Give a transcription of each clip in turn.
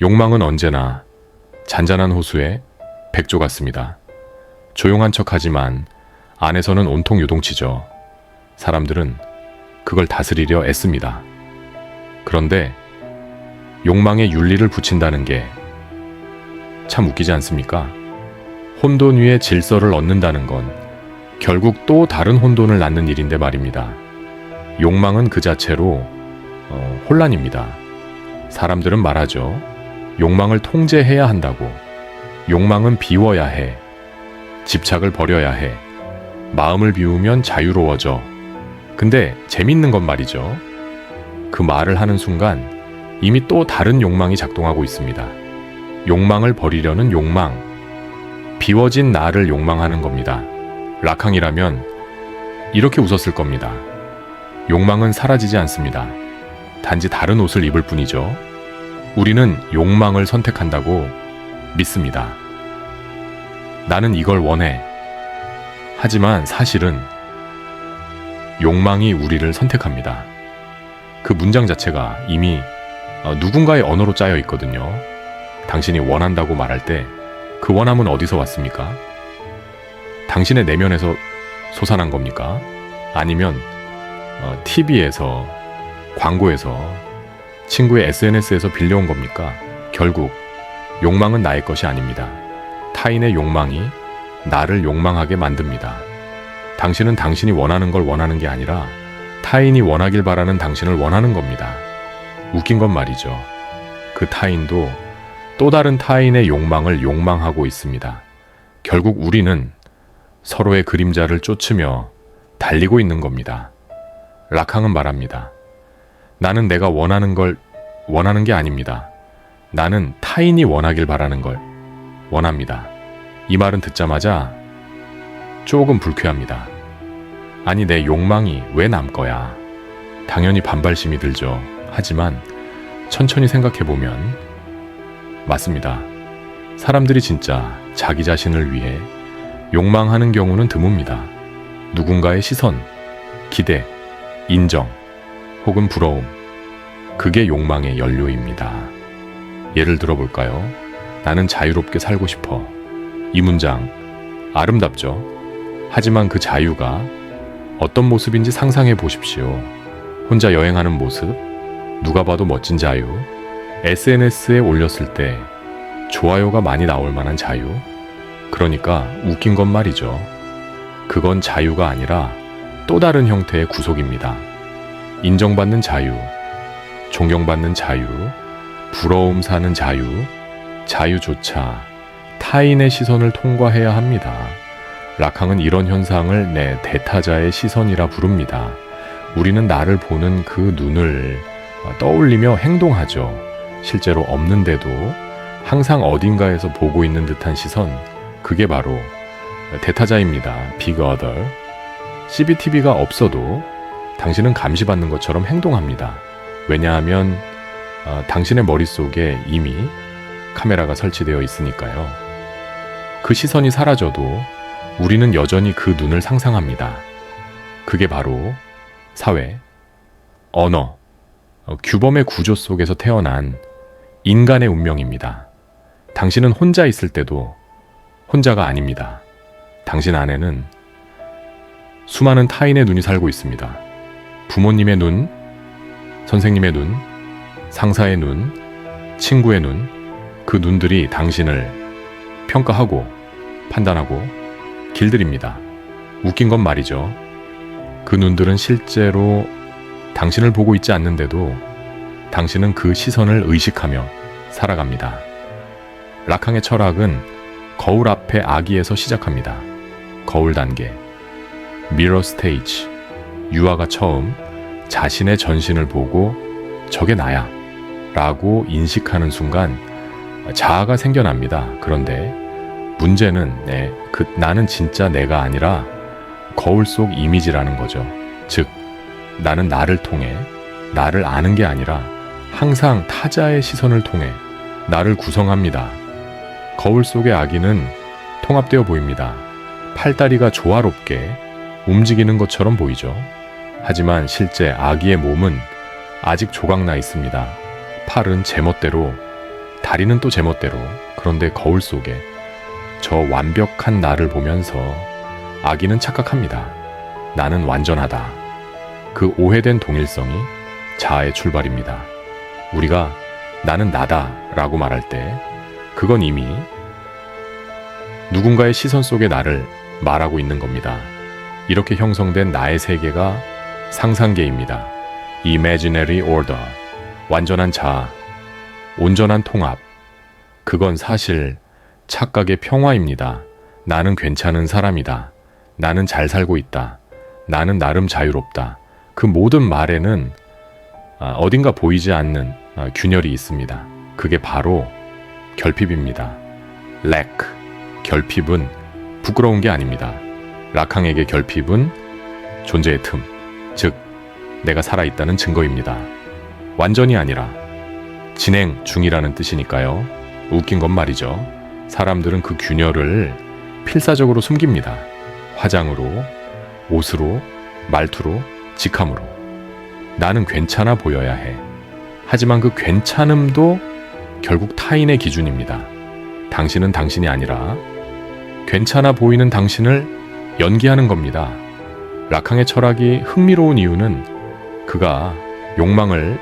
욕망은 언제나 잔잔한 호수의 백조 같습니다. 조용한 척하지만 안에서는 온통 요동치죠. 사람들은 그걸 다스리려 애씁니다. 그런데 욕망에 윤리를 붙인다는 게 참 웃기지 않습니까? 혼돈 위에 질서를 얻는다는 건 결국 또 다른 혼돈을 낳는 일인데 말입니다. 욕망은 그 자체로 혼란입니다. 사람들은 말하죠. 욕망을 통제해야 한다고. 욕망은 비워야 해. 집착을 버려야 해. 마음을 비우면 자유로워져. 근데 재밌는 건 말이죠. 그 말을 하는 순간 이미 또 다른 욕망이 작동하고 있습니다. 욕망을 버리려는 욕망. 비워진 나를 욕망하는 겁니다. 라캉이라면 이렇게 웃었을 겁니다. 욕망은 사라지지 않습니다. 단지 다른 옷을 입을 뿐이죠. 우리는 욕망을 선택한다고 믿습니다. 나는 이걸 원해. 하지만 사실은 욕망이 우리를 선택합니다. 그 문장 자체가 이미 누군가의 언어로 짜여 있거든요. 당신이 원한다고 말할 때 그 원함은 어디서 왔습니까? 당신의 내면에서 솟아난 겁니까? 아니면 TV에서, 광고에서, 친구의 SNS에서 빌려온 겁니까? 결국 욕망은 나의 것이 아닙니다. 타인의 욕망이 나를 욕망하게 만듭니다. 당신은 당신이 원하는 걸 원하는 게 아니라 타인이 원하길 바라는 당신을 원하는 겁니다. 웃긴 건 말이죠. 그 타인도 또 다른 타인의 욕망을 욕망하고 있습니다. 결국 우리는 서로의 그림자를 쫓으며 달리고 있는 겁니다. 라캉은 말합니다. 나는 내가 원하는 걸 원하는 게 아닙니다. 나는 타인이 원하길 바라는 걸 원합니다. 이 말은 듣자마자 조금 불쾌합니다. 아니, 내 욕망이 왜 남 거야? 당연히 반발심이 들죠. 하지만 천천히 생각해보면 맞습니다. 사람들이 진짜 자기 자신을 위해 욕망하는 경우는 드뭅니다. 누군가의 시선, 기대, 인정, 혹은 부러움. 그게 욕망의 연료입니다. 예를 들어볼까요? 나는 자유롭게 살고 싶어. 이 문장 아름답죠? 하지만 그 자유가 어떤 모습인지 상상해 보십시오. 혼자 여행하는 모습, 누가 봐도 멋진 자유, SNS에 올렸을 때 좋아요가 많이 나올 만한 자유. 그러니까 웃긴 건 말이죠. 그건 자유가 아니라 또 다른 형태의 구속입니다. 인정받는 자유, 존경받는 자유, 부러움 사는 자유, 자유조차 타인의 시선을 통과해야 합니다. 라캉은 이런 현상을 내 대타자의 시선이라 부릅니다. 우리는 나를 보는 그 눈을 떠올리며 행동하죠. 실제로 없는데도 항상 어딘가에서 보고 있는 듯한 시선, 그게 바로 대타자입니다. Big Other. CCTV가 없어도 당신은 감시받는 것처럼 행동합니다. 왜냐하면 당신의 머릿속에 이미 카메라가 설치되어 있으니까요. 그 시선이 사라져도 우리는 여전히 그 눈을 상상합니다. 그게 바로 사회, 언어, 규범의 구조 속에서 태어난 인간의 운명입니다. 당신은 혼자 있을 때도 혼자가 아닙니다. 당신 안에는 수많은 타인의 눈이 살고 있습니다. 부모님의 눈, 선생님의 눈, 상사의 눈, 친구의 눈, 그 눈들이 당신을 평가하고 판단하고 길들입니다. 웃긴 건 말이죠. 그 눈들은 실제로 당신을 보고 있지 않는데도 당신은 그 시선을 의식하며 살아갑니다. 라캉의 철학은 거울 앞의 아기에서 시작합니다. 거울 단계, 미러 스테이지. 유아가 처음 자신의 전신을 보고 저게 나야 라고 인식하는 순간 자아가 생겨납니다. 그런데 문제는 나는 진짜 내가 아니라 거울 속 이미지라는 거죠. 즉, 나는 나를 통해 나를 아는 게 아니라 항상 타자의 시선을 통해 나를 구성합니다. 거울 속의 아기는 통합되어 보입니다. 팔다리가 조화롭게 움직이는 것처럼 보이죠. 하지만 실제 아기의 몸은 아직 조각나 있습니다. 팔은 제멋대로 다리는 또 제멋대로. 그런데 거울 속에 저 완벽한 나를 보면서 아기는 착각합니다. 나는 완전하다. 그 오해된 동일성이 자아의 출발입니다. 우리가 나는 나다 라고 말할 때 그건 이미 누군가의 시선 속의 나를 말하고 있는 겁니다. 이렇게 형성된 나의 세계가 상상계입니다. Imaginary Order, 완전한 자아, 온전한 통합. 그건 사실 착각의 평화입니다. 나는 괜찮은 사람이다. 나는 잘 살고 있다. 나는 나름 자유롭다. 그 모든 말에는 어딘가 보이지 않는 균열이 있습니다. 그게 바로 결핍입니다. lack, 결핍은 부끄러운 게 아닙니다. 라캉에게 결핍은 존재의 틈, 즉 내가 살아있다는 증거입니다. 완전히 아니라 진행 중이라는 뜻이니까요. 웃긴 건 말이죠. 사람들은 그 균열을 필사적으로 숨깁니다. 화장으로, 옷으로, 말투로, 직함으로. 나는 괜찮아 보여야 해. 하지만 그 괜찮음도 결국 타인의 기준입니다. 당신은 당신이 아니라 괜찮아 보이는 당신을 연기하는 겁니다. 라캉의 철학이 흥미로운 이유는 그가 욕망을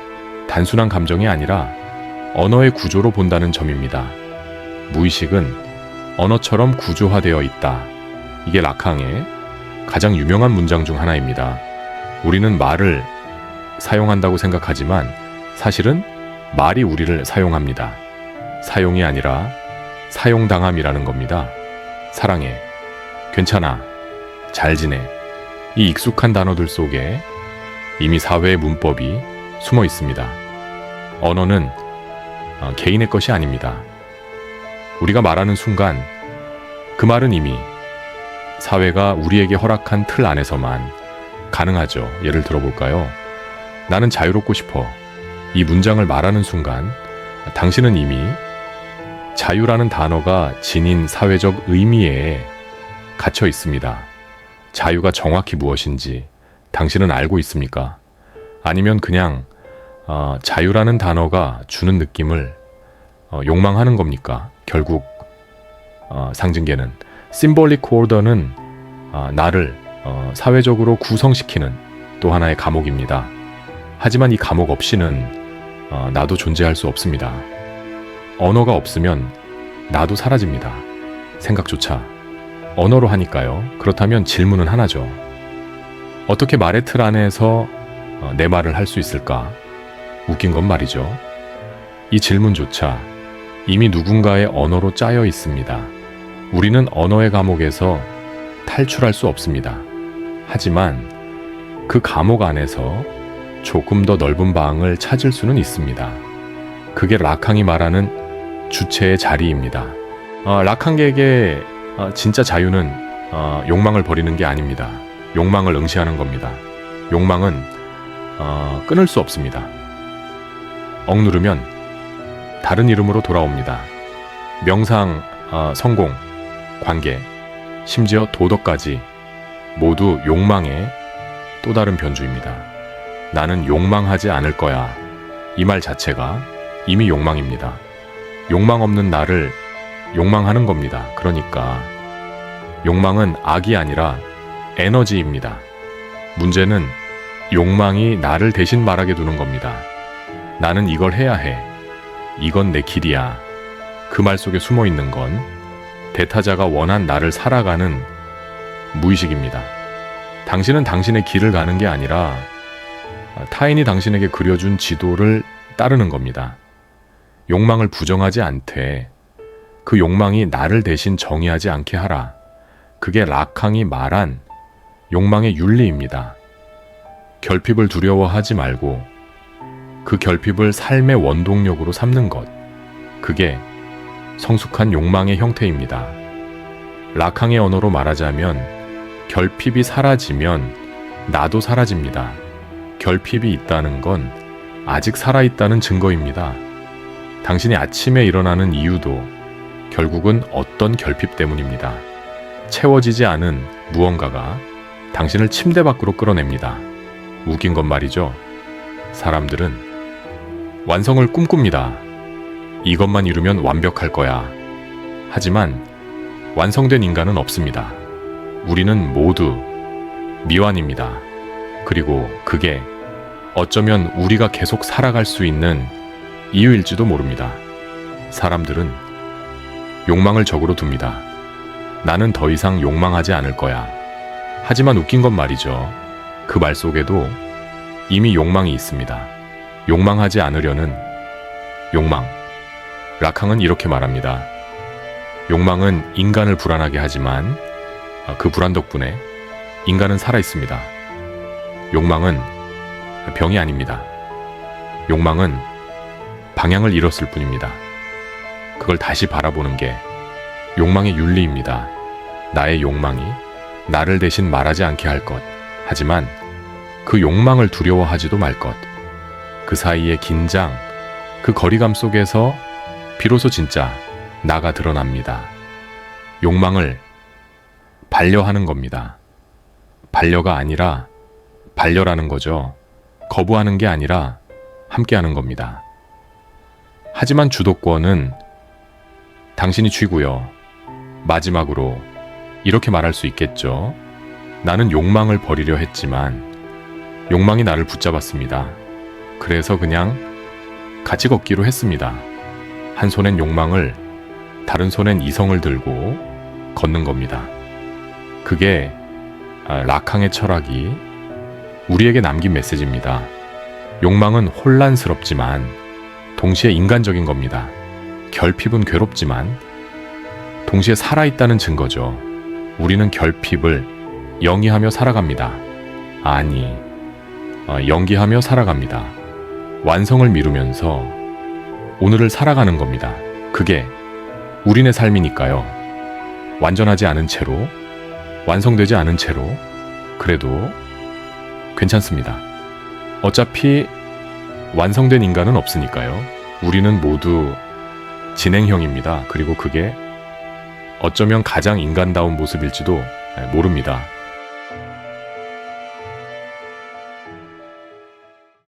단순한 감정이 아니라 언어의 구조로 본다는 점입니다. 무의식은 언어처럼 구조화되어 있다. 이게 라캉의 가장 유명한 문장 중 하나입니다. 우리는 말을 사용한다고 생각하지만 사실은 말이 우리를 사용합니다. 사용이 아니라 사용당함이라는 겁니다. 사랑해, 괜찮아, 잘 지내. 이 익숙한 단어들 속에 이미 사회의 문법이 숨어 있습니다. 언어는 개인의 것이 아닙니다. 우리가 말하는 순간 그 말은 이미 사회가 우리에게 허락한 틀 안에서만 가능하죠. 예를 들어볼까요? 나는 자유롭고 싶어. 이 문장을 말하는 순간 당신은 이미 자유라는 단어가 지닌 사회적 의미에 갇혀 있습니다. 자유가 정확히 무엇인지 당신은 알고 있습니까? 아니면 그냥 자유라는 단어가 주는 느낌을 욕망하는 겁니까? 결국 상징계는 심볼릭 오더는 나를 사회적으로 구성시키는 또 하나의 감옥입니다. 하지만 이 감옥 없이는 나도 존재할 수 없습니다. 언어가 없으면 나도 사라집니다. 생각조차 언어로 하니까요. 그렇다면 질문은 하나죠. 어떻게 말의 틀 안에서 내 말을 할 수 있을까? 웃긴 건 말이죠. 이 질문조차 이미 누군가의 언어로 짜여 있습니다. 우리는 언어의 감옥에서 탈출할 수 없습니다. 하지만 그 감옥 안에서 조금 더 넓은 방을 찾을 수는 있습니다. 그게 라캉이 말하는 주체의 자리입니다. 라캉에게 진짜 자유는 욕망을 버리는 게 아닙니다. 욕망을 응시하는 겁니다. 욕망은 끊을 수 없습니다. 억누르면 다른 이름으로 돌아옵니다. 명상, 성공, 관계, 심지어 도덕까지 모두 욕망의 또 다른 변주입니다. 나는 욕망하지 않을 거야. 이 말 자체가 이미 욕망입니다. 욕망 없는 나를 욕망하는 겁니다. 그러니까 욕망은 악이 아니라 에너지입니다. 문제는 욕망이 나를 대신 말하게 두는 겁니다. 나는 이걸 해야 해. 이건 내 길이야. 그 말 속에 숨어 있는 건 대타자가 원한 나를 살아가는 무의식입니다. 당신은 당신의 길을 가는 게 아니라 타인이 당신에게 그려준 지도를 따르는 겁니다. 욕망을 부정하지 않되 그 욕망이 나를 대신 정의하지 않게 하라. 그게 라캉이 말한 욕망의 윤리입니다. 결핍을 두려워하지 말고 그 결핍을 삶의 원동력으로 삼는 것. 그게 성숙한 욕망의 형태입니다. 라캉의 언어로 말하자면 결핍이 사라지면 나도 사라집니다. 결핍이 있다는 건 아직 살아있다는 증거입니다. 당신이 아침에 일어나는 이유도 결국은 어떤 결핍 때문입니다. 채워지지 않은 무언가가 당신을 침대 밖으로 끌어냅니다. 웃긴 건 말이죠. 사람들은 완성을 꿈꿉니다. 이것만 이루면 완벽할 거야. 하지만 완성된 인간은 없습니다. 우리는 모두 미완입니다. 그리고 그게 어쩌면 우리가 계속 살아갈 수 있는 이유일지도 모릅니다. 사람들은 욕망을 적으로 둡니다. 나는 더 이상 욕망하지 않을 거야. 하지만 웃긴 건 말이죠. 그 말 속에도 이미 욕망이 있습니다. 욕망하지 않으려는 욕망. 라캉은 이렇게 말합니다. 욕망은 인간을 불안하게 하지만 그 불안 덕분에 인간은 살아 있습니다. 욕망은 병이 아닙니다. 욕망은 방향을 잃었을 뿐입니다. 그걸 다시 바라보는 게 욕망의 윤리입니다. 나의 욕망이 나를 대신 말하지 않게 할 것. 하지만 그 욕망을 두려워하지도 말 것. 그 사이의 긴장, 그 거리감 속에서 비로소 진짜 나가 드러납니다. 욕망을 반려하는 겁니다. 반려가 아니라 반려라는 거죠. 거부하는 게 아니라 함께하는 겁니다. 하지만 주도권은 당신이 쥐고요. 마지막으로 이렇게 말할 수 있겠죠. 나는 욕망을 버리려 했지만 욕망이 나를 붙잡았습니다. 그래서 그냥 같이 걷기로 했습니다. 한 손엔 욕망을, 다른 손엔 이성을 들고 걷는 겁니다. 그게 라캉의 철학이 우리에게 남긴 메시지입니다. 욕망은 혼란스럽지만 동시에 인간적인 겁니다. 결핍은 괴롭지만 동시에 살아있다는 증거죠. 우리는 결핍을 영위하며 살아갑니다. 아니, 연기하며 살아갑니다. 완성을 미루면서 오늘을 살아가는 겁니다. 그게 우리네 삶이니까요. 완전하지 않은 채로, 완성되지 않은 채로 그래도 괜찮습니다. 어차피 완성된 인간은 없으니까요. 우리는 모두 진행형입니다. 그리고 그게 어쩌면 가장 인간다운 모습일지도 모릅니다.